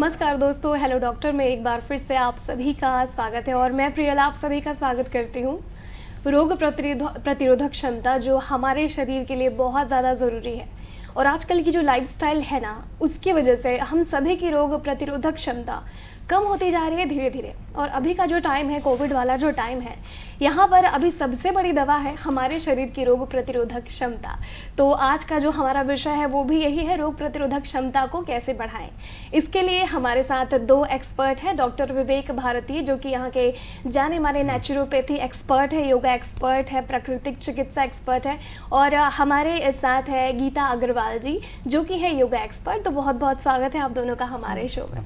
नमस्कार दोस्तों, hello doctor में एक बार फिर से आप सभी का स्वागत है और मैं प्रियल आप सभी का स्वागत करती हूँ। रोग प्रतिरोधक क्षमता जो हमारे शरीर के लिए बहुत ज़्यादा ज़रूरी है और आजकल की जो लाइफस्टाइल है ना, उसकी वजह से हम सभी की रोग प्रतिरोधक क्षमता कम होती जा रही है धीरे धीरे। और अभी का जो टाइम है, कोविड वाला जो टाइम है, यहाँ पर अभी सबसे बड़ी दवा है हमारे शरीर की रोग प्रतिरोधक क्षमता। तो आज का जो हमारा विषय है वो भी यही है, रोग प्रतिरोधक क्षमता को कैसे बढ़ाएं। इसके लिए हमारे साथ दो एक्सपर्ट हैं, डॉक्टर विवेक भारती जो कि यहाँ के जाने माने नेचुरोपैथी एक्सपर्ट है, योगा एक्सपर्ट है, प्राकृतिक चिकित्सा एक्सपर्ट है, और हमारे साथ है गीता अग्रवाल जी जो कि है योगा एक्सपर्ट। तो बहुत बहुत स्वागत है आप दोनों का हमारे शो में।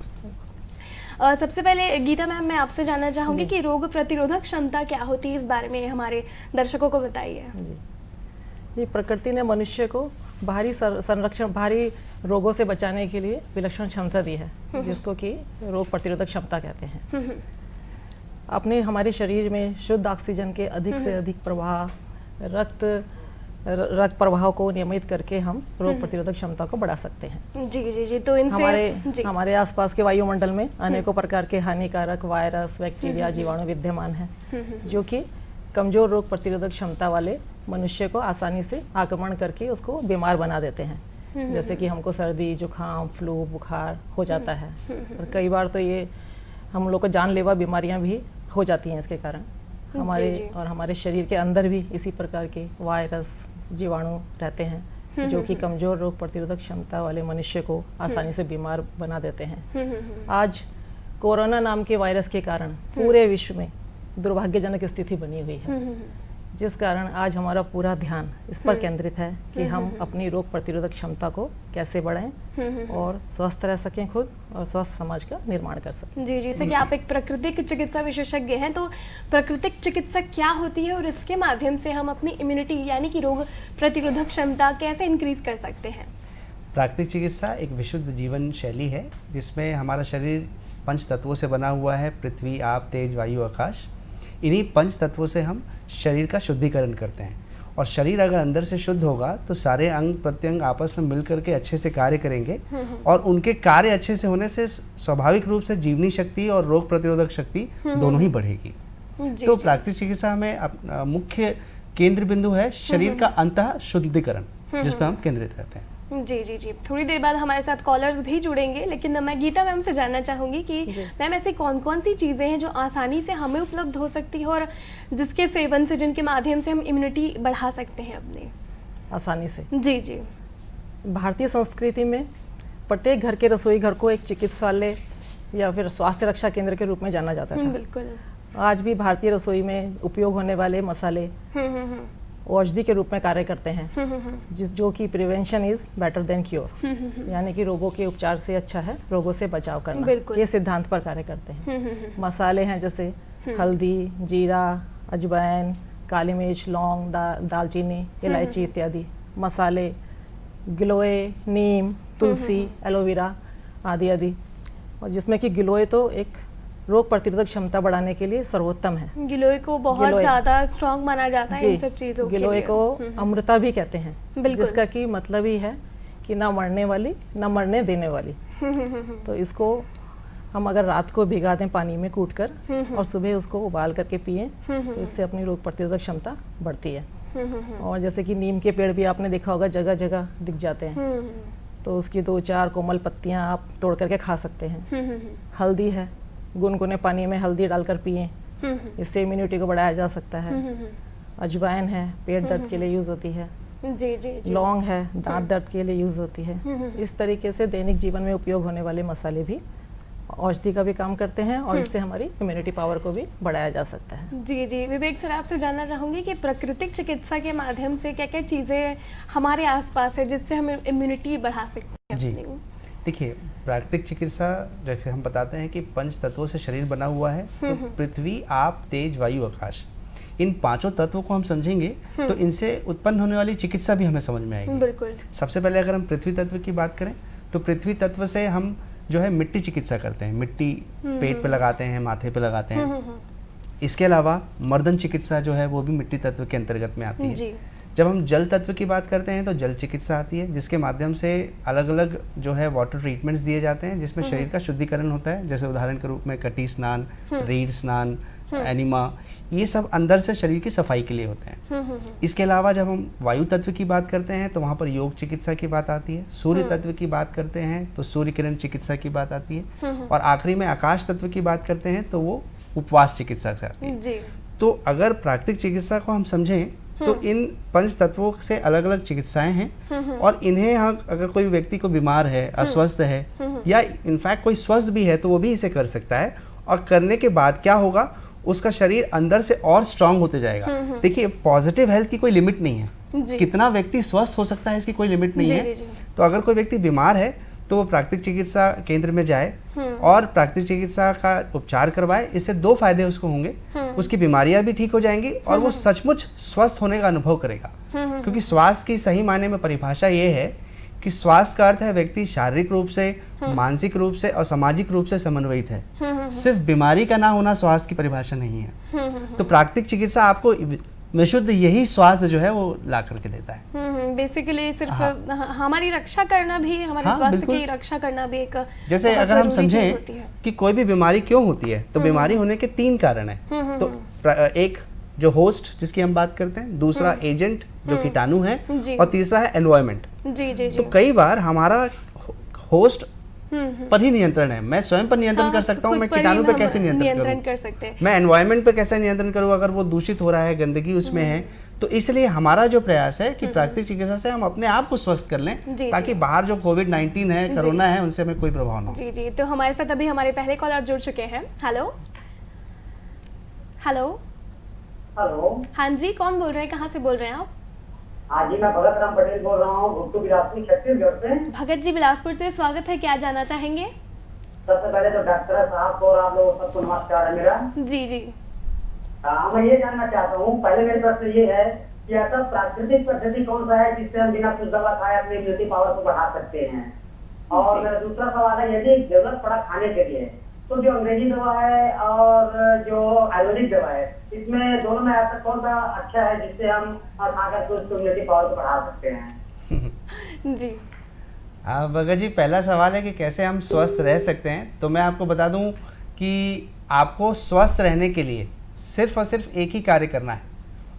सबसे पहले गीता मैम, मैं आपसे जानना चाहूँगी कि रोग प्रतिरोधक क्षमता क्या होती है, इस बारे में हमारे दर्शकों को बताइए। ये प्रकृति ने मनुष्य को बाहरी रोगों से बचाने के लिए विलक्षण क्षमता दी है, जिसको कि रोग प्रतिरोधक क्षमता कहते हैं। अपने हमारे शरीर में शुद्ध ऑक्सीजन के अधिक से अधिक प्रवाह, रक्त प्रवाह को नियमित करके हम रोग प्रतिरोधक क्षमता को बढ़ा सकते हैं। जी जी जी। तो इनसे हमारे आसपास के वायुमंडल में अनेकों प्रकार के हानिकारक वायरस, बैक्टीरिया, जीवाणु विद्यमान हैं, जो कि कमजोर रोग प्रतिरोधक क्षमता वाले मनुष्य को आसानी से आक्रमण करके उसको बीमार बना देते हैं। जैसे कि हमको सर्दी, जुकाम, फ्लू, बुखार हो जाता है और कई बार तो ये हम लोग को जानलेवा बीमारियां भी हो जाती हैं इसके कारण। हमारे शरीर के अंदर भी इसी प्रकार के वायरस, जीवाणु रहते हैं जो कि कमजोर रोग प्रतिरोधक क्षमता वाले मनुष्य को आसानी से बीमार बना देते हैं। आज कोरोना नाम के वायरस के कारण पूरे विश्व में दुर्भाग्यजनक स्थिति बनी हुई है, जिस कारण आज हमारा पूरा ध्यान इस पर केंद्रित है कि हम अपनी रोग प्रतिरोधक क्षमता को कैसे बढ़ाएं और स्वस्थ रह सकें खुद और स्वस्थ समाज का निर्माण कर सकें। जी जी। जैसे कि आप एक प्राकृतिक चिकित्सा विशेषज्ञ हैं, तो प्राकृतिक चिकित्सा क्या होती है और इसके माध्यम से हम अपनी इम्यूनिटी यानी कि रोग प्रतिरोधक क्षमता कैसे इंक्रीज कर सकते हैं? प्राकृतिक चिकित्सा एक विशुद्ध जीवन शैली है जिसमें हमारा शरीर पंच तत्वों से बना हुआ है, पृथ्वी, आप, तेज, वायु, आकाश। इन्हीं पंच तत्वों से हम शरीर का शुद्धिकरण करते हैं और शरीर अगर अंदर से शुद्ध होगा तो सारे अंग प्रत्यंग आपस में मिलकर के अच्छे से कार्य करेंगे और उनके कार्य अच्छे से होने से स्वाभाविक रूप से जीवनी शक्ति और रोग प्रतिरोधक शक्ति दोनों ही बढ़ेगी। तो प्राकृतिक चिकित्सा में मुख्य केंद्र बिंदु है शरीर का अंतः शुद्धिकरण, जिस पर हम केंद्रित रहते हैं। जी जी जी। थोड़ी देर बाद हमारे साथ कॉलर्स भी जुड़ेंगे, लेकिन मैं गीता मैम से जानना चाहूँगी कि मैम ऐसी कौन कौन सी चीज़ें हैं जो आसानी से हमें उपलब्ध हो सकती है और जिसके सेवन से, जिनके माध्यम से हम इम्यूनिटी बढ़ा सकते हैं अपने आसानी से? जी जी। भारतीय संस्कृति में प्रत्येक घर के रसोई घर को एक चिकित्सालय या फिर स्वास्थ्य रक्षा केंद्र के रूप में जाना जाता था। बिल्कुल। आज भी भारतीय रसोई में उपयोग होने वाले मसाले औषधि के रूप में कार्य करते हैं, जो कि prevention is better than cure, यानी कि रोगों के उपचार से अच्छा है रोगों से बचाव करना, ये सिद्धांत पर कार्य करते हैं। मसाले हैं जैसे हल्दी, जीरा, अजवाइन, काली मिर्च, लौंग, दालचीनी, इलायची इत्यादि मसाले, गिलोय, नीम, तुलसी, एलोवेरा आदि आदि, और जिसमें कि गिलोय तो एक रोग प्रतिरोधक क्षमता बढ़ाने के लिए सर्वोत्तम है। गिलोय को बहुत ज्यादा स्ट्रॉन्ग माना जाता है इन सब चीजों के लिए। गिलोय को अमृता भी कहते हैं, जिसका कि मतलब ही है कि ना मरने वाली ना मरने देने वाली। तो इसको हम अगर रात को भिगा दें पानी में कूटकर और सुबह उसको उबाल करके पिएं तो इससे अपनी रोग प्रतिरोधक क्षमता बढ़ती है। और जैसे कि नीम के पेड़ भी आपने देखा होगा जगह जगह दिख जाते हैं, तो उसकी 2-4 कोमल पत्तियां आप तोड़ करके खा सकते हैं। हल्दी है, गुनगुने पानी में हल्दी डालकर पिएं, इससे इम्यूनिटी को बढ़ाया जा सकता है। अजवाइन है, पेट दर्द के लिए यूज होती है। जी जी जी। लौंग है, दांत दर्द के लिए यूज होती है। इस तरीके से दैनिक जीवन में उपयोग होने वाले मसाले भी औषधि का भी काम करते हैं और इससे हमारी इम्यूनिटी पावर को भी बढ़ाया जा सकता है। जी जी। विवेक सर, आपसे जानना चाहूँगी कि प्राकृतिक चिकित्सा के माध्यम से क्या क्या चीज़ें हमारे आसपास है जिससे हम इम्यूनिटी बढ़ा सकते हैं? जी देखिए, प्राकृतिक चिकित्सा जैसे हम बताते हैं कि पंच तत्वों से शरीर बना हुआ है, तो पृथ्वी, आप, तेज, वायु, आकाश, इन पांचों तत्वों को हम समझेंगे तो इनसे उत्पन्न होने वाली चिकित्सा भी हमें समझ में आएगी। बिल्कुल। सबसे पहले अगर हम पृथ्वी तत्व की बात करें तो पृथ्वी तत्व से हम जो है मिट्टी चिकित्सा करते हैं, मिट्टी पेट पे लगाते हैं, माथे पे लगाते हैं। इसके अलावा मर्दन चिकित्सा जो है वो भी मिट्टी तत्व के अंतर्गत में आती है। जब हम जल तत्व की बात करते हैं तो जल चिकित्सा आती है, जिसके माध्यम से अलग अलग जो है वाटर ट्रीटमेंट्स दिए जाते हैं, जिसमें शरीर का शुद्धिकरण होता है। जैसे उदाहरण के रूप में कटी स्नान, रीढ़ स्नान, एनिमा, ये सब अंदर से शरीर की सफाई के लिए होते हैं। इसके अलावा जब हम वायु तत्व की बात करते हैं तो वहाँ पर योग चिकित्सा की बात आती है। सूर्य तत्व की बात करते हैं तो सूर्य किरण चिकित्सा की बात आती है। और आखिरी में आकाश तत्व की बात करते हैं तो वो उपवास चिकित्सा से आती है। जी। तो अगर प्राकृतिक चिकित्सा को हम समझें तो इन पंच तत्वों से अलग अलग चिकित्साएं हैं, और इन्हें अगर कोई व्यक्ति को बीमार है, अस्वस्थ है, या इनफैक्ट कोई स्वस्थ भी है तो वो भी इसे कर सकता है। और करने के बाद क्या होगा, उसका शरीर अंदर से और स्ट्रांग होते जाएगा। देखिए, पॉजिटिव हेल्थ की कोई लिमिट नहीं है, कितना व्यक्ति स्वस्थ हो सकता है इसकी कोई लिमिट नहीं है। तो अगर कोई व्यक्ति बीमार है तो वो प्राकृतिक चिकित्सा केंद्र में जाए और प्राकृतिक चिकित्सा का उपचार करवाए। इससे दो फायदे उसको होंगे, उसकी बीमारियां भी ठीक हो जाएंगी और वो सचमुच स्वस्थ होने का अनुभव करेगा। क्योंकि स्वास्थ्य की सही मायने में परिभाषा ये है कि स्वास्थ्य का अर्थ है व्यक्ति शारीरिक रूप से, मानसिक रूप से और सामाजिक रूप से समन्वित है। सिर्फ बीमारी का ना होना स्वास्थ्य की परिभाषा नहीं है। तो प्राकृतिक चिकित्सा आपको विशुद्ध यही स्वास्थ्य जो है वो ला करके देता है। बेसिकली सिर्फ हमारी रक्षा करना भी, हमारे स्वास्थ्य की रक्षा करना भी एक, जैसे अगर हम समझें कि कोई भी बीमारी क्यों होती है तो बीमारी होने के 3 कारण हैं। तो एक जो होस्ट जिसकी हम बात करते हैं, दूसरा एजेंट जो कीटाणु है, और तीसरा है एनवायरनमेंट। तो कई बार हमारा होस्ट पर ही नियंत्रण है। मैं स्वयं पर नियंत्रण कर सकता हूँ, मैं कीटाणु पे कैसे नियंत्रण कर सकते हैं, मैं एनवायरनमेंट पे कैसे नियंत्रण करूँ अगर वो दूषित हो रहा है, गंदगी उसमें है। तो इसलिए हमारा जो प्रयास है कि प्राकृतिक चिकित्सा से हम अपने आप को स्वस्थ कर लें, ताकि बाहर जो कोविड-19 है, कोरोना है, उनसे हमें कोई प्रभाव ना हो। जी जी। तो हमारे साथ अभी हमारे पहले कॉलर जुड़ चुके हैं। Hello hello hello. हाँ जी, कौन बोल रहे हैं, कहाँ से बोल रहे हैं आप? हाँ जी, मैं भगत राम पटेल बोल रहा हूँ, भुट्टू बिलासपुर छत्तीसगढ़ से। भगत जी, बिलासपुर से स्वागत है, क्या जानना चाहेंगे? सबसे पहले तो डॉक्टर साहब को और आप लोगों सबको नमस्कार है मेरा। जी जी। मैं ये जानना चाहता हूँ, पहले मेरे प्रश्न ये है कि ऐसा प्राकृतिक पद्धति कौन सा है जिससे हम बिना कुछ दवा खाए अपनी इम्यूनिटी पावर को बढ़ा सकते हैं? और मेरा दूसरा सवाल है, यदि जरूरत पड़ा खाने के लिए तो जो अंग्रेजी दवा है और जो आयुर्वेदिक दवा है, इसमें दोनों में ऐसा कौन सा अच्छा है जिससे हम खाकर उसकी इम्यूनिटी पावर को बढ़ा सकते हैं? जी। भगत जी, पहला सवाल है कि कैसे हम स्वस्थ रह सकते हैं। तो मैं आपको बता दूं कि आपको स्वस्थ रहने के लिए सिर्फ और सिर्फ एक ही कार्य करना है,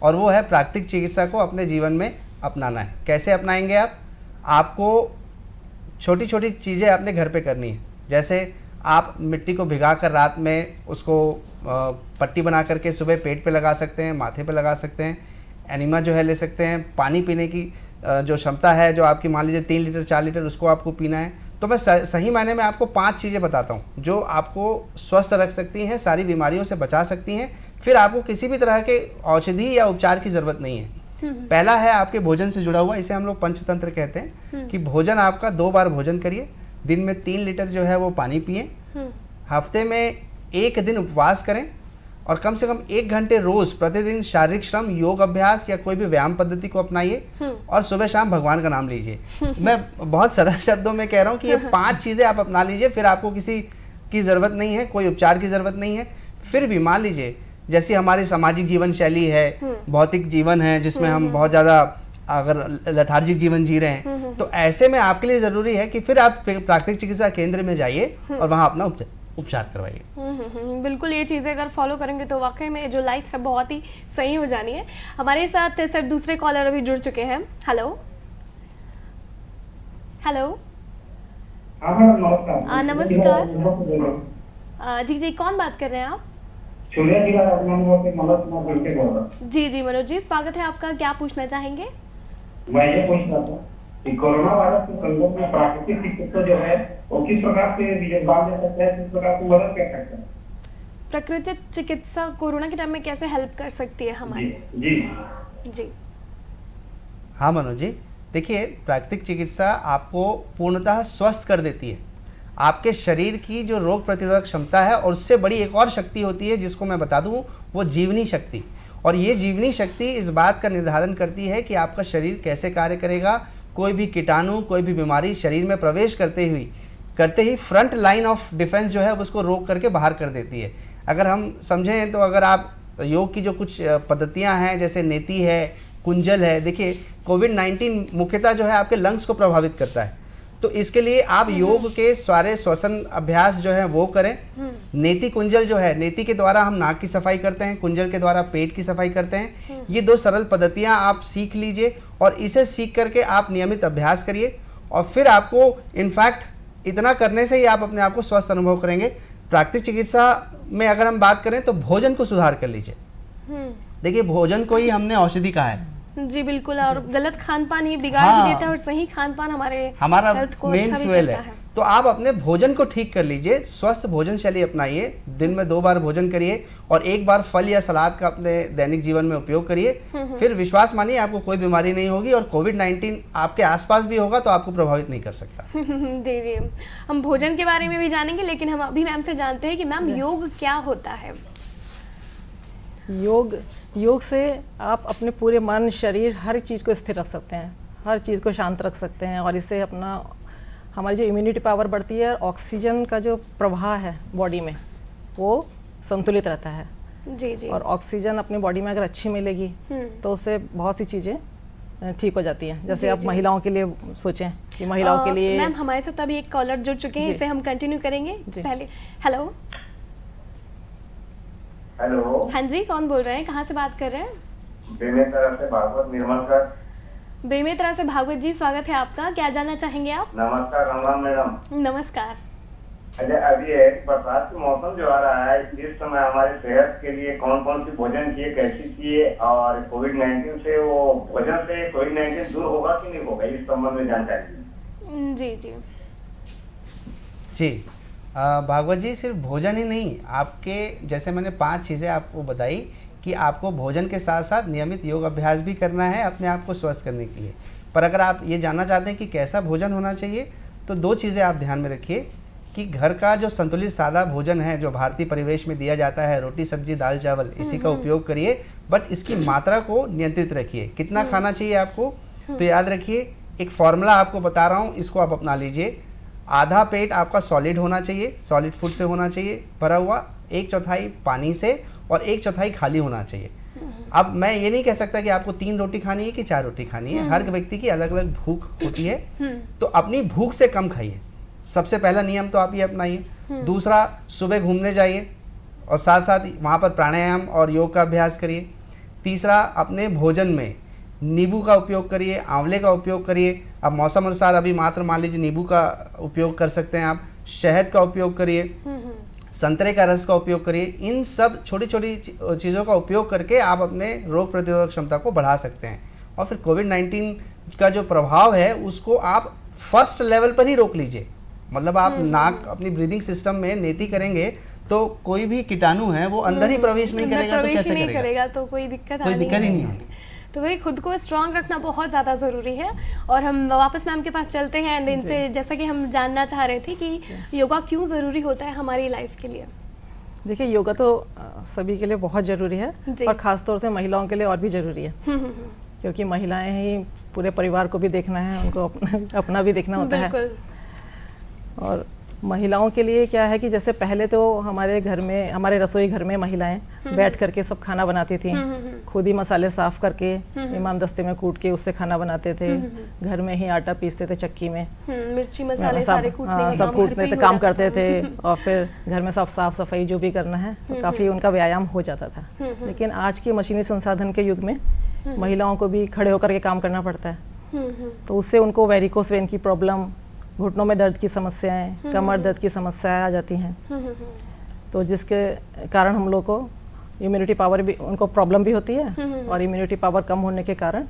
और वो है प्राकृतिक चिकित्सा को अपने जीवन में अपनाना है। कैसे अपनाएंगे आप? आपको छोटी छोटी चीज़ें अपने घर पे करनी है। जैसे आप मिट्टी को भिगाकर रात में उसको पट्टी बना करके सुबह पेट पे लगा सकते हैं, माथे पे लगा सकते हैं। एनिमा जो है ले सकते हैं। पानी पीने की जो क्षमता है, जो आपकी मान लीजिए 3 लीटर 4 लीटर, उसको आपको पीना है। तो मैं सही मायने में आपको 5 चीज़ें बताता हूँ जो आपको स्वस्थ रख सकती हैं, सारी बीमारियों से बचा सकती हैं, फिर आपको किसी भी तरह के औषधि या उपचार की ज़रूरत नहीं है। पहला है आपके भोजन से जुड़ा हुआ, इसे हम लोग पंचतंत्र कहते हैं कि भोजन आपका 2 बार भोजन करिए, दिन में 3 लीटर जो है वो पानी पिए, हफ्ते में 1 दिन उपवास करें, और कम से कम 1 घंटे रोज प्रतिदिन शारीरिक श्रम, योग अभ्यास या कोई भी व्यायाम पद्धति को अपनाइए, और सुबह शाम भगवान का नाम लीजिए। मैं बहुत सरल शब्दों में कह रहा हूँ कि ये 5 चीज़ें आप अपना लीजिए, फिर आपको किसी की ज़रूरत नहीं है, कोई उपचार की ज़रूरत नहीं है। फिर भी मान लीजिए जैसी हमारी सामाजिक जीवन शैली है, भौतिक जीवन है जिसमें हम बहुत ज़्यादा अगर लेथार्जिक जीवन जी रहे हैं, तो ऐसे में आपके लिए ज़रूरी है कि फिर आप प्राकृतिक चिकित्सा केंद्र में जाइए और वहाँ अपना उपचार करवाइए। बिल्कुल, ये चीज़ें अगर फॉलो करेंगे तो वाकई में जो लाइफ है बहुत ही सही हो जानी है। हमारे साथ सर दूसरे कॉलर अभी जुड़ चुके हैं। Hello hello. नमस्कार। जी जी, कौन बात कर रहे हैं आप? जी जी मनोज जी, स्वागत है आपका, क्या पूछना चाहेंगे? मैं ये पूछ रहा था कि कोरोना वायरस के संदर्भ में प्राकृतिक चिकित्सा जो है वो किस प्रकार से योगदान दे सकता है, किस प्रकार से मदद कर सकता है? प्राकृतिक चिकित्सा कोरोना के टाइम में कैसे हेल्प कर सकती है हमारी? जी जी। हाँ मनोज जी, देखिए प्राकृतिक चिकित्सा आपको पूर्णतः स्वस्थ कर देती है। आपके शरीर की जो रोग प्रतिरोधक क्षमता है, और उससे बड़ी एक और शक्ति होती है जिसको मैं बता दूं, वो जीवनी शक्ति। और ये जीवनी शक्ति इस बात का निर्धारण करती है कि आपका शरीर कैसे कार्य करेगा। कोई भी कीटाणु, कोई भी बीमारी शरीर में प्रवेश करते ही फ्रंट लाइन ऑफ डिफेंस जो है उसको रोक करके बाहर कर देती है। अगर हम समझें तो अगर आप योग की जो कुछ पद्धतियां हैं, जैसे नेति है कुंजल है। देखिए कोविड-19 मुख्यतः जो है आपके लंग्स को प्रभावित करता है, तो इसके लिए आप योग के सारे श्वसन अभ्यास जो है वो करें। नेति कुंजल जो है, नेति के द्वारा हम नाक की सफाई करते हैं, कुंजल के द्वारा पेट की सफाई करते हैं। ये 2 सरल पद्धतियां आप सीख लीजिए और इसे सीख करके आप नियमित अभ्यास करिए और फिर आपको इनफैक्ट इतना करने से ही आप अपने आप को स्वस्थ अनुभव करेंगे। प्राकृतिक चिकित्सा में अगर हम बात करें तो भोजन को सुधार कर लीजिए। देखिए भोजन को ही हमने औषधि कहा है। जी बिल्कुल, और गलत खान पान ही बिगाड़ भी देता है और सही खान पान हमारा हेल्थ को मेन अच्छा भी फ्यूल करता है। तो आप अपने भोजन को ठीक कर लीजिए, स्वस्थ भोजन शैली अपनाइए, दिन में 2 बार भोजन करिए और 1 बार फल या सलाद का अपने दैनिक जीवन में उपयोग करिए। फिर विश्वास मानिए आपको कोई बीमारी नहीं होगी और कोविड-19 आपके आसपास भी होगा तो आपको प्रभावित नहीं कर सकता। जी जी, हम भोजन के बारे में भी जानेंगे, लेकिन हम अभी मैम से जानते हैं कि मैम योग क्या होता है। योग से आप अपने पूरे मन, शरीर, हर चीज़ को स्थिर रख सकते हैं, हर चीज़ को शांत रख सकते हैं और इससे हमारी जो इम्यूनिटी पावर बढ़ती है, ऑक्सीजन का जो प्रवाह है बॉडी में वो संतुलित रहता है। जी जी, और ऑक्सीजन अपनी बॉडी में अगर अच्छी मिलेगी तो उससे बहुत सी चीज़ें ठीक हो जाती हैं। जैसे आप महिलाओं के लिए सोचें कि महिलाओं के लिए। मैम हमारे साथ अभी एक कॉलर जुड़ चुके हैं, इसे हम कंटिन्यू करेंगे। पहले हेलो। हेलो। हाँ जी, कौन बोल रहे हैं, कहाँ से बात कर रहे हैं? बेमेतरा से भागवत निर्मल सर। बेमेतरा से भागवत जी, स्वागत है आपका। क्या जानना चाहेंगे आप? नमस्कार राम मैडम। नमस्कार। अच्छा, अभी एक बरसात का मौसम जो आ रहा है, इस समय हमारे सेहत के लिए कौन कौन सी भोजन किए, कैसी किए, और कोविड-19 से वो भोजन से कोविड-19 दूर होगा कि नहीं होगा, इस संबंध में जानकारी। जी जी जी भागवत जी, सिर्फ भोजन ही नहीं, आपके जैसे मैंने 5 चीज़ें आपको बताई कि आपको भोजन के साथ साथ नियमित योग अभ्यास भी करना है अपने आप को स्वस्थ करने के लिए। पर अगर आप ये जानना चाहते हैं कि कैसा भोजन होना चाहिए तो 2 चीज़ें आप ध्यान में रखिए कि घर का जो संतुलित सादा भोजन है जो भारतीय परिवेश में दिया जाता है, रोटी सब्जी दाल चावल, इसी का उपयोग करिए, बट इसकी मात्रा को नियंत्रित रखिए। कितना खाना चाहिए आपको, तो याद रखिए एक फॉर्मूला आपको बता रहा हूँ, इसको आप अपना लीजिए। आधा पेट आपका सॉलिड होना चाहिए, सॉलिड फूड से होना चाहिए भरा हुआ, 1/4 पानी से और 1/4 खाली होना चाहिए। अब मैं ये नहीं कह सकता कि आपको 3 रोटी खानी है कि 4 रोटी खानी है, हर व्यक्ति की अलग अलग भूख होती है, तो अपनी भूख से कम खाइए। सबसे पहला नियम तो आप ये अपनाइए। दूसरा, सुबह घूमने जाइए और साथ साथ वहाँ पर प्राणायाम और योग का अभ्यास करिए। तीसरा, अपने भोजन में नींबू का उपयोग करिए, आंवले का उपयोग करिए। अब मौसम अनुसार अभी मात्र मान लीजिए नींबू का उपयोग कर सकते हैं आप, शहद का उपयोग करिए, संतरे का रस का उपयोग करिए। इन सब छोटी छोटी चीज़ों का उपयोग करके आप अपने रोग प्रतिरोधक क्षमता को बढ़ा सकते हैं। और फिर कोविड-19 का जो प्रभाव है उसको आप फर्स्ट लेवल पर ही रोक लीजिए। मतलब आप नाक अपनी ब्रीदिंग सिस्टम में नेति करेंगे तो कोई भी कीटाणु है वो अंदर ही प्रवेश नहीं करेगा, तो कैसे करेगा? तो कोई दिक्कत ही नहीं होगी। तो वही खुद को स्ट्रांग रखना बहुत ज़्यादा ज़रूरी है। और हम वापस मैम के पास चलते हैं एंड इनसे जैसा कि हम जानना चाह रहे थे कि योगा क्यों ज़रूरी होता है हमारी लाइफ के लिए। देखिए योगा तो सभी के लिए बहुत ज़रूरी है और ख़ास तौर से महिलाओं के लिए और भी ज़रूरी है, क्योंकि महिलाएं ही पूरे परिवार को भी देखना है, उनको अपना भी देखना होता है। और महिलाओं के लिए क्या है कि जैसे पहले तो हमारे घर में, हमारे रसोई घर में महिलाएं बैठ करके सब खाना बनाती थी, खुद ही मसाले साफ करके इमाम दस्ते में कूट के उससे खाना बनाते थे, घर में ही आटा पीसते थे चक्की में, मिर्ची मसाले सारे सब कूटने थे, काम करते थे और फिर घर में सब साफ सफाई जो भी करना है तो काफ़ी उनका व्यायाम हो जाता था। लेकिन आज के मशीनी संसाधन के युग में महिलाओं को भी खड़े होकर के काम करना पड़ता है, तो उससे उनको वेरिकोस वेन की प्रॉब्लम, घुटनों में दर्द की समस्याएं, कमर दर्द की समस्याएं आ जाती हैं, तो जिसके कारण हम लोग को इम्यूनिटी पावर भी, उनको प्रॉब्लम भी होती है और इम्यूनिटी पावर कम होने के कारण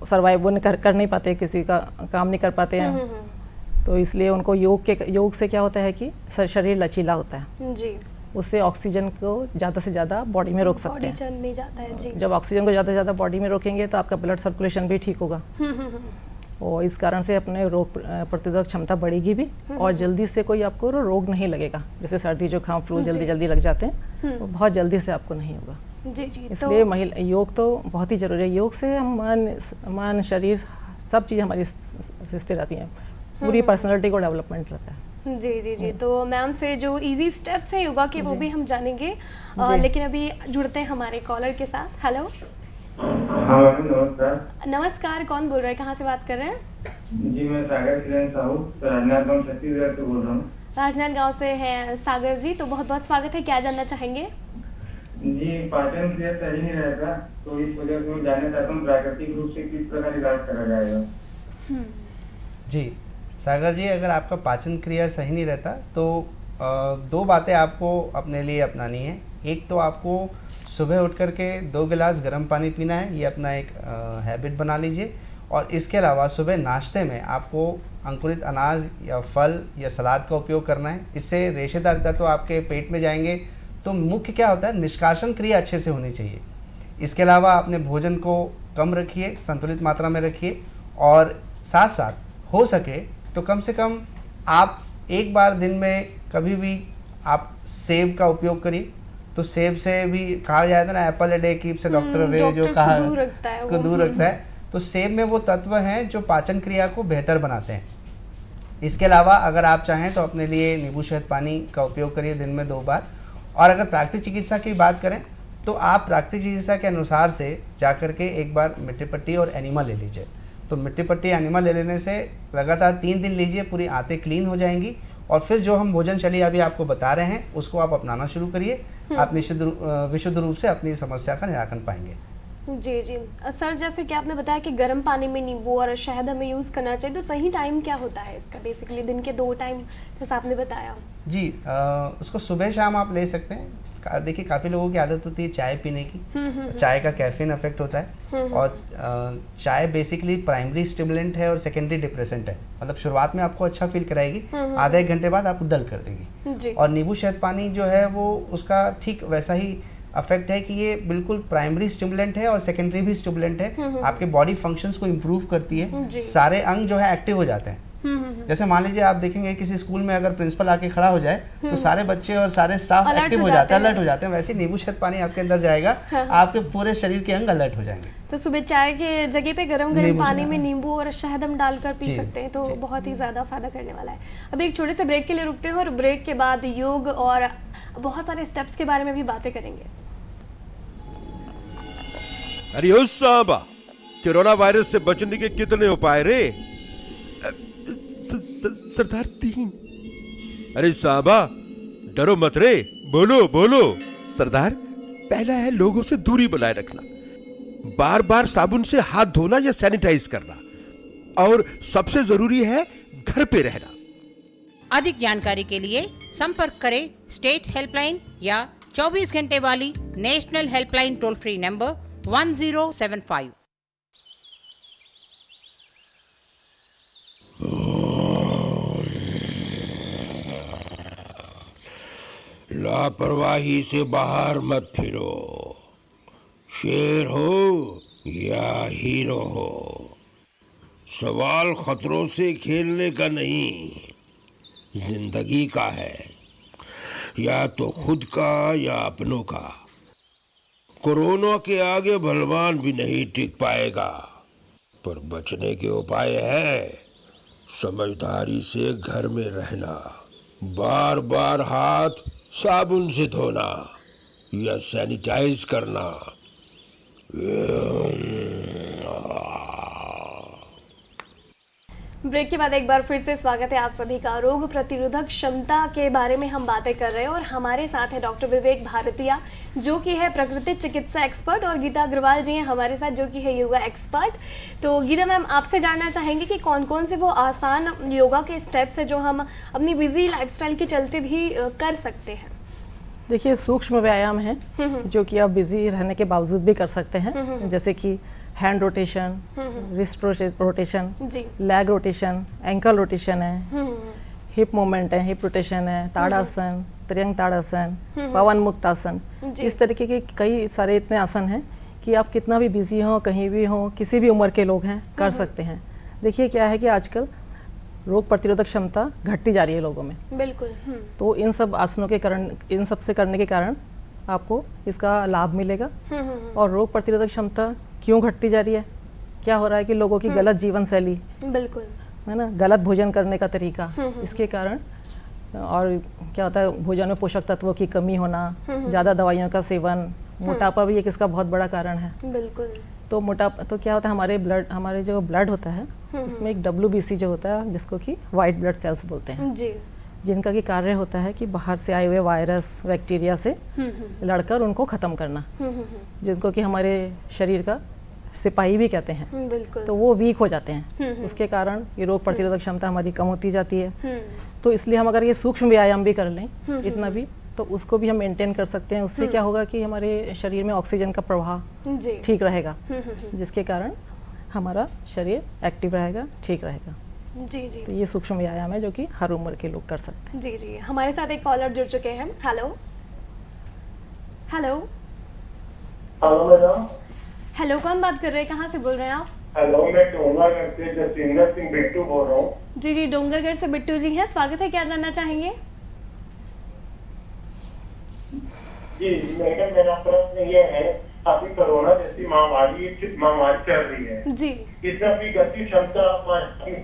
सर्वाइव कर नहीं पाते, किसी का काम नहीं कर पाते हैं। तो इसलिए उनको योग से क्या होता है कि शरीर लचीला होता है जी, उससे ऑक्सीजन को ज़्यादा से ज़्यादा बॉडी में रोक सकते हैं, में जाता है जी। जब ऑक्सीजन को ज़्यादा से ज़्यादा बॉडी में रोकेंगे तो आपका ब्लड सर्कुलेशन भी ठीक होगा और इस कारण से अपने रोग प्रतिरोधक क्षमता बढ़ेगी भी और जल्दी से कोई आपको रोग नहीं लगेगा। जैसे सर्दी जुकाम फ्लू जल्दी लग जाते हैं, वो बहुत जल्दी से आपको नहीं होगा जी जी। इसलिए योग तो बहुत ही ज़रूरी है। योग से हम मन शरीर सब चीज़ हमारी स्थिर रहती हैं, पूरी पर्सनैलिटी को डेवलपमेंट रहता है। जी जी जी। तो मैम से जो इजी स्टेप्स हैं योगा के वो भी हम जानेंगे, लेकिन अभी जुड़ते हैं हमारे कॉलर के साथ। हेलो हाँ मैडम नमस्कार। नमस्कार, कौन बोल रहा है, कहाँ से बात कर रहे हैं? जी मैं सागर किरण साहू राजनांदगांव छत्तीसगढ़ से बोल रहा हूँ। राजनांदगांव से हैं सागर जी, तो बहुत बहुत स्वागत है। क्या जानना चाहेंगे? जी पाचन क्रिया सही नहीं रहता, तो इस वजह से मैं जानना चाहता हूँ प्राकृतिक रूप से किस प्रकार इलाज करा जाएगा। जी सागर जी, अगर आपका पाचन क्रिया सही नहीं रहता तो दो बातें आपको अपने लिए अपनानी है। एक तो आपको सुबह उठ कर के 2 गिलास गर्म पानी पीना है, ये अपना एक हैबिट बना लीजिए। और इसके अलावा सुबह नाश्ते में आपको अंकुरित अनाज या फल या सलाद का उपयोग करना है। इससे रेशेदार तत्व आपके पेट में जाएंगे। तो मुख्य क्या होता है, निष्कासन क्रिया अच्छे से होनी चाहिए। इसके अलावा अपने भोजन को कम रखिए, संतुलित मात्रा में रखिए, और साथ साथ हो सके तो कम से कम आप एक बार दिन में कभी भी आप सेब का उपयोग करिए। तो सेब से भी कहा जाता है ना, Apple a day keeps doctor away, जो डॉक्टर्स कहा को दूर रखता है उसको वो। दूर रखता है। तो सेब में वो तत्व हैं जो पाचन क्रिया को बेहतर बनाते हैं। इसके अलावा अगर आप चाहें तो अपने लिए नींबू शहद पानी का उपयोग करिए दिन में 2 बार। और अगर प्राकृतिक चिकित्सा की बात करें तो आप प्राकृतिक चिकित्सा के अनुसार से जाकर के एक बार मिट्टी पट्टी और एनिमा ले लीजिए। तो मिट्टी पट्टी एनिमा ले लेने से लगातार 3 दिन लीजिए, पूरी आंतें क्लीन हो जाएंगी। और फिर जो हम भोजन शैली अभी आपको बता रहे हैं उसको आप अपनाना शुरू करिए। आप विशुद्ध रूप से अपनी समस्या का निराकरण पाएंगे। जी जी सर, जैसे कि आपने बताया कि गर्म पानी में नींबू और शहद हमें यूज़ करना चाहिए, तो सही टाइम क्या होता है इसका? बेसिकली दिन के 2 टाइम जैसा आपने बताया। जी उसको सुबह शाम आप ले सकते हैं। देखिए काफ़ी लोगों की आदत होती है चाय पीने की। चाय का कैफीन इफेक्ट होता है। और चाय बेसिकली प्राइमरी स्टिमुलेंट है और सेकेंडरी डिप्रेसेंट है। मतलब शुरुआत में आपको अच्छा फील कराएगी, आधा 1 घंटे बाद आपको डल कर देगी। जी। और नींबू शहद पानी जो है वो उसका ठीक वैसा ही अफेक्ट है कि ये बिल्कुल प्राइमरी स्टिमुलेंट है और सेकेंडरी भी स्टिमुलेंट है। आपके बॉडी फंक्शंस को इम्प्रूव करती है। जी। सारे अंग जो है एक्टिव हो जाते हैं। जैसे मान लीजिए आप देखेंगे किसी स्कूल में अगर प्रिंसिपल आके खड़ा हो जाए तो सारे बच्चे और सारे स्टाफ अलर्ट एक्टिव हो हो जाते हैं, जाते हैं। अलर्ट हो जाते हैं। वैसे नींबू शहद पानी आपके अंदर जाएगा, आपके पूरे शरीर के अंग अलर्ट हो जाएंगे। तो सुबह चाय के जगह पे गरम नींबू पानी शहद। में नींबू और शहद हम डालकर पी जी, सकते हैं, तो जी। बहुत ही ज़्यादा फायदा करने वाला है। अभी एक छोटे से ब्रेक के लिए रुकते हैं और ब्रेक के बाद योग और बहुत सारे स्टेप्स के बारे में भी बातें करेंगे। अरे ओ साहबा, कोरोना वायरस से बचने के कितने उपाय रे? सरदार 3। अरे साहबा डरो मत रे, बोलो बोलो। सरदार, पहला है लोगों से दूरी बनाए रखना, बार बार साबुन से हाथ धोना या सैनिटाइज करना, और सबसे जरूरी है घर पे रहना। अधिक जानकारी के लिए संपर्क करें स्टेट हेल्पलाइन या 24 घंटे वाली national helpline toll free number 1075। लापरवाही से बाहर मत फिरो। शेर हो या हीरो हो, सवाल खतरों से खेलने का नहीं, जिंदगी का है, या तो खुद का या अपनों का। कोरोना के आगे बलवान भी नहीं टिक पाएगा, पर बचने के उपाय है। समझदारी से घर में रहना, बार बार हाथ साबुन से धोना या सैनिटाइज करना। ब्रेक के बाद एक बार फिर से स्वागत है आप सभी का। रोग प्रतिरोधक क्षमता के बारे में हम बातें कर रहे हैं और हमारे साथ है डॉक्टर विवेक भारतीया, जो कि है प्राकृतिक चिकित्सा एक्सपर्ट, और गीता अग्रवाल जी हैं हमारे साथ, जो कि है योगा एक्सपर्ट। तो गीता मैम, आपसे जानना चाहेंगे कि कौन कौन से वो आसान योगा के स्टेप्स हैं जो हम अपनी बिजी लाइफस्टाइल के चलते भी कर सकते हैं? देखिए, सूक्ष्म व्यायाम है जो कि आप बिजी रहने के बावजूद भी कर सकते हैं, जैसे कि हैंड रोटेशन, रिस्ट रोटेशन, जी। लेग रोटेशन, एंकल रोटेशन है, हिप मूवमेंट है, हिप रोटेशन है, ताड़ासन, त्रियंग ताड़ासन, पवन मुक्त आसन। इस तरीके के कई सारे इतने आसन हैं कि आप कितना भी बिजी हो, कहीं भी हो, किसी भी उम्र के लोग हैं, कर सकते हैं। देखिए क्या है कि आजकल रोग प्रतिरोधक क्षमता घटती जा रही है लोगों में। बिल्कुल। तो इन सब आसनों के कारण, इन सब से करने के कारण आपको इसका लाभ मिलेगा। और रोग प्रतिरोधक क्षमता क्यों घटती जा रही है? क्या हो रहा है कि लोगों की गलत जीवन शैली, बिल्कुल, है ना, गलत भोजन करने का तरीका, इसके कारण। और क्या होता है, भोजन में पोषक तत्वों की कमी होना, ज़्यादा दवाइयों का सेवन, मोटापा भी एक इसका बहुत बड़ा कारण है। बिल्कुल। तो मोटापा तो क्या होता है, हमारे जो ब्लड होता है उसमें एक WBC जो होता है, जिसको कि वाइट ब्लड सेल्स बोलते हैं, जी। जिनका कि कार्य होता है कि बाहर से आए हुए वायरस बैक्टीरिया से लड़कर उनको ख़त्म करना, जिनको कि हमारे शरीर का सिपाही भी कहते हैं। बिल्कुल। तो वो वीक हो जाते हैं, उसके कारण ये रोग प्रतिरोधक क्षमता हमारी कम होती जाती है। तो इसलिए हम अगर ये सूक्ष्म व्यायाम भी कर लें इतना भी, तो उसको भी हम मेंटेन कर सकते हैं। उससे क्या होगा कि हमारे शरीर में ऑक्सीजन का प्रवाह ठीक रहेगा, जिसके कारण हमारा शरीर एक्टिव रहेगा, ठीक रहेगा। जी जी। तो ये सूक्ष्म व्यायाम है जो कि हर उम्र के लोग कर सकते हैं। जी जी। हमारे साथ एक कॉलर जुड़ चुके हैं। Hello hello hello madam. Hello, कौन बात कर रहे हैं, कहाँ से बोल रहे हैं आप? हेलो, मैं डोंगरगढ़ से जसविंदर सिंह बिट्टू बोल रहा हूँ। जी जी, डोंगरगढ़ से बिट्टू जी हैं, स्वागत है। क्या जानना चाहेंगे? जी मैडम, मेरा प्रश्न ये है, अभी कोरोना जैसी महामारी चल रही है जी। इसमें अपनी गति क्षमता,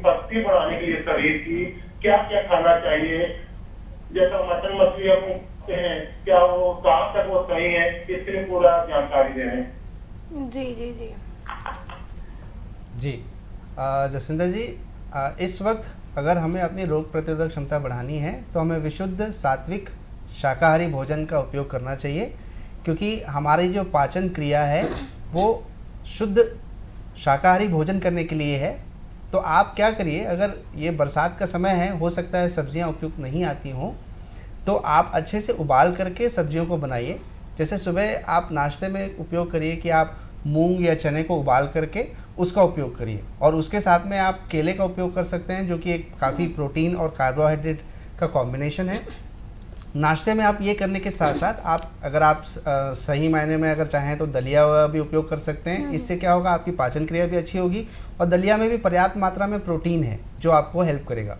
शक्ति बढ़ाने के लिए शरीर की क्या क्या खाना चाहिए? जैसा मटन मछली हम खाते हैं, क्या वो कहाँ तक वो सही है, इसके लिए पूरा जानकारी दे रहे हैं। जी जी जी जी। जसविंदर जी, इस वक्त अगर हमें अपनी रोग प्रतिरोधक क्षमता बढ़ानी है तो हमें विशुद्ध सात्विक शाकाहारी भोजन का उपयोग करना चाहिए, क्योंकि हमारी जो पाचन क्रिया है वो शुद्ध शाकाहारी भोजन करने के लिए है। तो आप क्या करिए, अगर ये बरसात का समय है, हो सकता है सब्जियां उपयुक्त नहीं आती हों, तो आप अच्छे से उबाल करके सब्जियों को बनाइए। जैसे सुबह आप नाश्ते में उपयोग करिए कि आप मूंग या चने को उबाल करके उसका उपयोग करिए, और उसके साथ में आप केले का उपयोग कर सकते हैं, जो कि एक काफ़ी प्रोटीन और कार्बोहाइड्रेट का कॉम्बिनेशन है। नाश्ते में आप ये करने के साथ साथ आप अगर आप सही मायने में अगर चाहें तो दलिया भी उपयोग कर सकते हैं। इससे क्या होगा, आपकी पाचन क्रिया भी अच्छी होगी, और दलिया में भी पर्याप्त मात्रा में प्रोटीन है जो आपको हेल्प करेगा।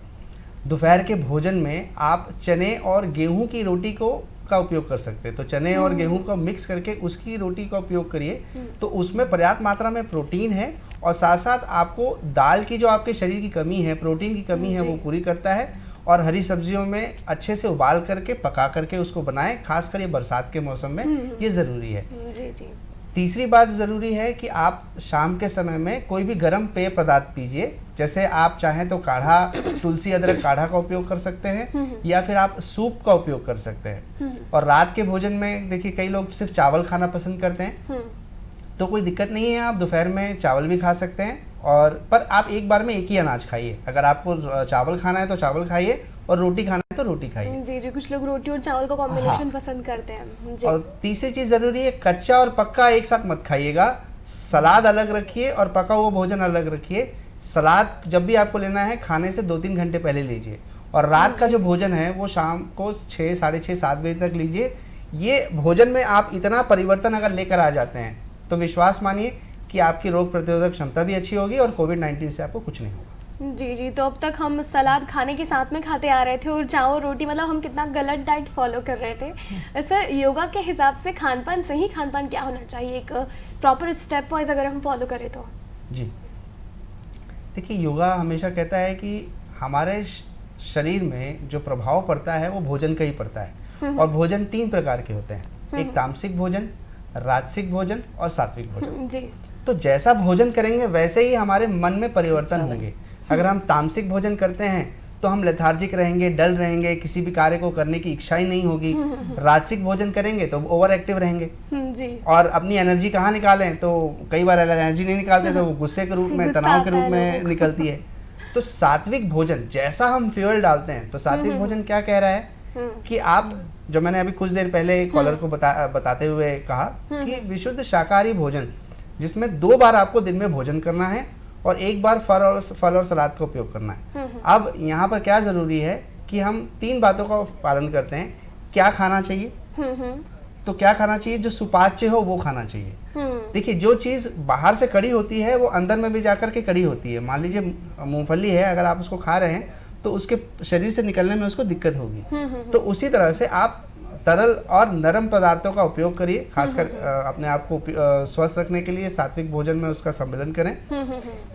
दोपहर के भोजन में आप चने और गेहूं की रोटी का उपयोग कर सकते हैं। तो चने और गेहूं को मिक्स करके उसकी रोटी का उपयोग करिए, तो उसमें पर्याप्त मात्रा में प्रोटीन है, और साथ साथ आपको दाल की जो आपके शरीर की कमी है, प्रोटीन की कमी है, वो पूरी करता है। और हरी सब्जियों में अच्छे से उबाल करके पका करके उसको बनाएं, खासकर ये बरसात के मौसम में ये ज़रूरी है। जी जी। तीसरी बात ज़रूरी है कि आप शाम के समय में कोई भी गर्म पेय पदार्थ पीजिए। जैसे आप चाहें तो काढ़ा, तुलसी अदरक काढ़ा का उपयोग कर सकते हैं, या फिर आप सूप का उपयोग कर सकते हैं। और रात के भोजन में देखिए, कई लोग सिर्फ चावल खाना पसंद करते हैं, तो कोई दिक्कत नहीं है, आप दोपहर में चावल भी खा सकते हैं। पर आप एक बार में एक ही अनाज खाइए। अगर आपको चावल खाना है तो चावल खाइए, और रोटी खाना है तो रोटी खाइए। जी जी, कुछ लोग रोटी और चावल का कॉम्बिनेशन पसंद करते हैं जी। और तीसरी चीज़ ज़रूरी है, कच्चा और पक्का एक साथ मत खाइएगा। सलाद अलग रखिए और पका हुआ भोजन अलग रखिए। सलाद जब भी आपको लेना है, खाने से 2-3 घंटे पहले लीजिए, और रात का जो भोजन है वो शाम को 6, साढ़े 6, 7 बजे तक लीजिए। ये भोजन में आप इतना परिवर्तन अगर लेकर आ जाते हैं, तो विश्वास मानिए कि आपकी रोग प्रतिरोधक क्षमता भी अच्छी होगी, और कोविड-19 से आपको कुछ नहीं होगा। जी जी। तो अब तक हम सलाद खाने के साथ में खाते आ रहे थे, और चावल रोटी, मतलब हम कितना गलत डाइट फॉलो कर रहे थे। सर, योगा के हिसाब से खानपान, सही खानपान क्या होना चाहिए, एक प्रॉपर स्टेप वाइज अगर हम फॉलो करें तो? जी देखिए, योगा हमेशा कहता है कि हमारे शरीर में जो प्रभाव पड़ता है वो भोजन का ही पड़ता है। और भोजन 3 प्रकार के होते हैं, एक तामसिक भोजन, राजसिक भोजन और सात्विक भोजन। जी। तो जैसा भोजन करेंगे वैसे ही हमारे मन में परिवर्तन होंगे। अगर हम तामसिक भोजन करते हैं तो हम लेथार्जिक रहेंगे, डल रहेंगे, किसी भी कार्य को करने की इच्छा ही नहीं होगी। राजसिक भोजन करेंगे तो ओवर एक्टिव रहेंगे जी। और अपनी एनर्जी कहाँ निकालें, तो कई बार अगर एनर्जी नहीं निकालते तो वो गुस्से के रूप में, तनाव के रूप में निकलती है। तो सात्विक भोजन, जैसा हम फ्यूल डालते हैं, तो सात्विक भोजन क्या कह रहा है कि आप, जो मैंने अभी कुछ देर पहले कॉलर को बताते हुए कहा कि विशुद्ध शाकाहारी भोजन, जिसमें 2 बार आपको दिन में भोजन करना है और 1 बार फल और सलाद का उपयोग करना है। अब यहाँ पर क्या ज़रूरी है कि हम 3 बातों का पालन करते हैं। क्या खाना चाहिए, तो क्या खाना चाहिए, जो सुपाच्य हो वो खाना चाहिए। देखिए, जो चीज़ बाहर से कड़ी होती है वो अंदर में भी जाकर के कड़ी होती है। मान लीजिए मूंगफली है, अगर आप उसको खा रहे हैं तो उसके शरीर से निकलने में उसको दिक्कत होगी। तो उसी तरह से आप तरल और नरम पदार्थों का उपयोग करिए, खासकर अपने आप को स्वस्थ रखने के लिए सात्विक भोजन में उसका सम्मिलन करें।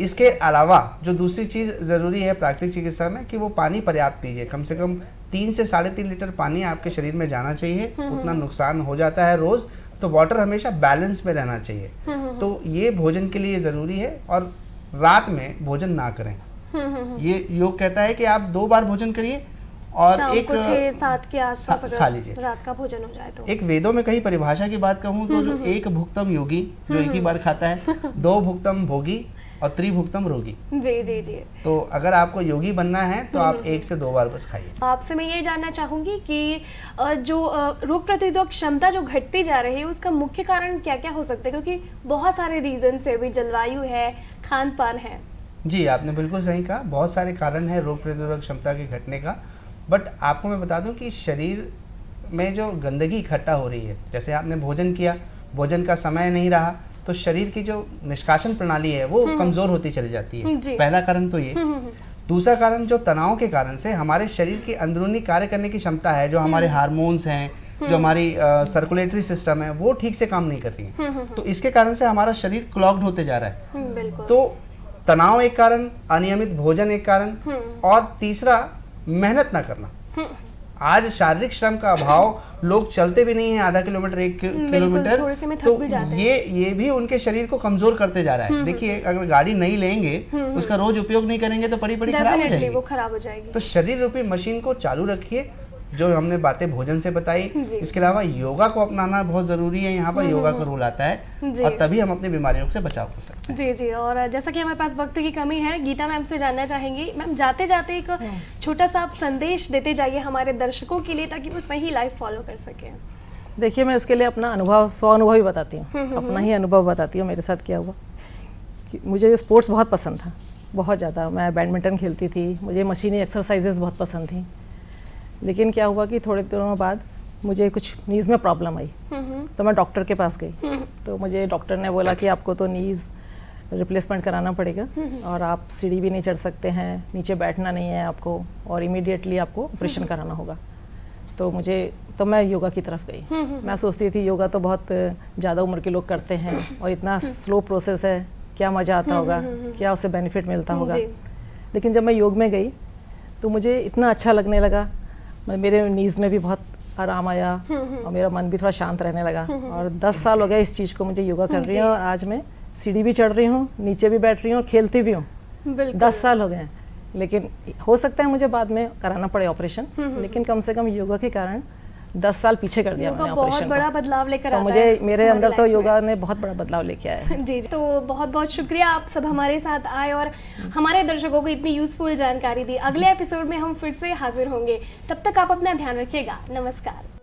इसके अलावा जो दूसरी चीज़ ज़रूरी है प्राकृतिक चिकित्सा में, कि वो पानी पर्याप्त पीजिए। कम से कम 3 से 3.5 लीटर पानी आपके शरीर में जाना चाहिए, उतना नुकसान हो जाता है रोज़। तो वाटर हमेशा बैलेंस में रहना चाहिए। तो ये भोजन के लिए ज़रूरी है। और रात में भोजन ना करें। ये योग कहता है कि आप 2 बार भोजन करिए और शाम एक को 6-7 के आसपास खा अगर लीजिए। रात का भोजन हो जाए तो। एक वेदों में कहीं परिभाषा की बात कहूँ तो जो एक भुक्तम योगी जो एक ही बार खाता है, 2 भुक्तम भोगी और त्रिभुक्तम रोगी। जी जी जी। तो अगर आपको योगी बनना है तो आप 1 से 2 बार बस खाइए। आपसे मैं ये जानना चाहूंगी कि जो रोग प्रतिरोधक क्षमता जो घटती जा रही है उसका मुख्य कारण क्या क्या हो सकता है, क्योंकि बहुत सारे रीजन है, अभी जलवायु है, खान पान है। जी, आपने बिल्कुल सही कहा, बहुत सारे कारण हैं रोग प्रतिरोधक क्षमता के घटने का। बट आपको मैं बता दूं कि शरीर में जो गंदगी इकट्ठा हो रही है, जैसे आपने भोजन किया, भोजन का समय नहीं रहा, तो शरीर की जो निष्कासन प्रणाली है वो कमज़ोर होती चली जाती है। पहला कारण तो ये। दूसरा कारण जो तनाव के कारण से हमारे शरीर की अंदरूनी कार्य करने की क्षमता है, जो हमारे हार्मोन्स हैं, जो हमारी सर्कुलेटरी सिस्टम है, वो ठीक से काम नहीं कर रही है। तो इसके कारण से हमारा शरीर क्लॉग्ड होते जा रहा है। बिल्कुल। तो तनाव एक कारण, अनियमित भोजन एक कारण, और तीसरा मेहनत ना करना। आज शारीरिक श्रम का अभाव, लोग चलते भी नहीं है आधा किलोमीटर 1 किलोमीटर, थोड़े से में थक तो भी जाते हैं। ये भी उनके शरीर को कमजोर करते जा रहा है। देखिए, अगर गाड़ी नहीं लेंगे, उसका रोज उपयोग नहीं करेंगे तो पड़ी खराब हो डेफिनेटली जाएगी। वो खराब हो जाएगी। तो शरीर रूपी मशीन को चालू रखिए, जो हमने बातें भोजन से बताई। इसके अलावा योगा को अपनाना बहुत ज़रूरी है। यहाँ पर योगा का रोल आता है और तभी हम अपनी बीमारियों से बचाव कर सकते हैं। जी जी। और जैसा कि हमारे पास वक्त की कमी है, गीता मैम से जानना चाहेंगी, मैम जाते जाते एक छोटा सा आप संदेश देते जाइए हमारे दर्शकों के लिए, ताकि वो सही लाइफ फॉलो कर सकें। देखिए, मैं इसके लिए अपना अनुभव, स्वानुभव ही बताती हूँ, अपना ही अनुभव बताती हूँ मेरे साथ क्या हुआ। कि मुझे स्पोर्ट्स बहुत पसंद था, बहुत ज़्यादा। मैं बैडमिंटन खेलती थी, मुझे मशीनी एक्सरसाइजेज बहुत पसंद थी। लेकिन क्या हुआ कि थोड़े दिनों बाद मुझे कुछ नीज़ में प्रॉब्लम आई, तो मैं डॉक्टर के पास गई। तो मुझे डॉक्टर ने बोला कि आपको तो नीज़ रिप्लेसमेंट कराना पड़ेगा और आप सीढ़ी भी नहीं चढ़ सकते हैं, नीचे बैठना नहीं है आपको, और इमीडिएटली आपको ऑपरेशन कराना होगा। तो मैं योगा की तरफ गई। मैं सोचती थी योगा तो बहुत ज़्यादा उम्र के लोग करते हैं और इतना स्लो प्रोसेस है, क्या मज़ा आता होगा, क्या उससे बेनिफिट मिलता होगा। लेकिन जब मैं योग में गई तो मुझे इतना अच्छा लगने लगा, मेरे नीज़ में भी बहुत आराम आया और मेरा मन भी थोड़ा शांत रहने लगा। और 10 साल हो गए इस चीज़ को मुझे योगा कर रही हूँ, और आज मैं सीढ़ी भी चढ़ रही हूँ, नीचे भी बैठ रही हूँ, खेलती भी हूँ। 10 साल हो गए हैं। लेकिन हो सकता है मुझे बाद में कराना पड़े ऑपरेशन, लेकिन कम से कम योगा के कारण 10 साल पीछे कर दिया मैंने ऑपरेशन। बहुत बड़ा बदलाव लेकर तो आता मुझे है मेरे अंदर तो योगा ने बहुत बड़ा बदलाव लेके आया है। जी। तो बहुत बहुत शुक्रिया, आप सब हमारे साथ आए और हमारे दर्शकों को इतनी यूजफुल जानकारी दी। अगले एपिसोड में हम फिर से हाजिर होंगे, तब तक आप अपना ध्यान रखिएगा। नमस्कार।